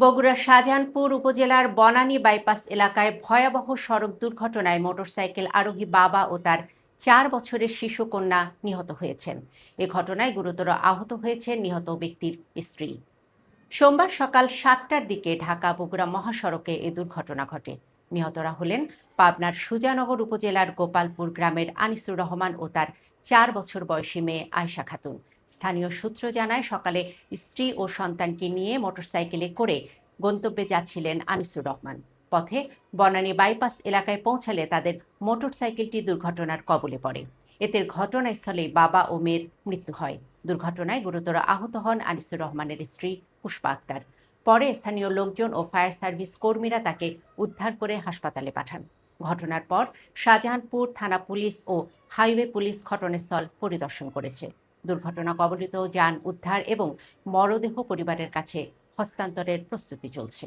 বগুড়ার শাহজাহানপুর উপজেলার বনানী বাইপাস এলাকায় ভয়াবহ সড়ক দুর্ঘটনায় মোটরসাইকেল আরোহী বাবা ও তার 4 বছরের শিশু কন্যা নিহত হয়েছেন। এ ঘটনায় গুরুতর আহত হয়েছেন নিহত ব্যক্তির স্ত্রী। সোমবার সকাল 7টার দিকে ঢাকা বগুড়া মহাসড়কে এ দুর্ঘটনা ঘটে। নিহতরা হলেন পাবনার সুজানগর উপজেলার গোপালপুর গ্রামের আনিসুর রহমান ও তার 4 বছর বয়সী মেয়ে আয়শা খাতুন। স্থানীয় সূত্র জানায়, সকালে স্ত্রী ও সন্তানকে নিয়ে মোটরসাইকেলে করে গন্তব্যে যাচ্ছিলেন আনিসুর রহমান। পথে বনানী বাইপাস এলাকায় পৌঁছালে তাদের মোটরসাইকেলটি দুর্ঘটনার কবলে পড়ে। এতে ঘটনাস্থলেই বাবা ও মেয়ের মৃত্যু হয়। দুর্ঘটনায় গুরুতর আহত হন আনিসুর রহমানের স্ত্রী পুষ্পা আক্তার। পরে স্থানীয় লোকজন ও ফায়ার সার্ভিস কর্মীরা তাকে উদ্ধার করে হাসপাতালে পাঠান। ঘটনার পর শাহজাহানপুর থানা পুলিশ ও হাইওয়ে পুলিশ ঘটনাস্থল পরিদর্শন করেছে। দুর্ঘটনা কবলিত যান উদ্ধার এবং মরদেহ পরিবারের কাছে হস্তান্তরের প্রস্তুতি চলছে।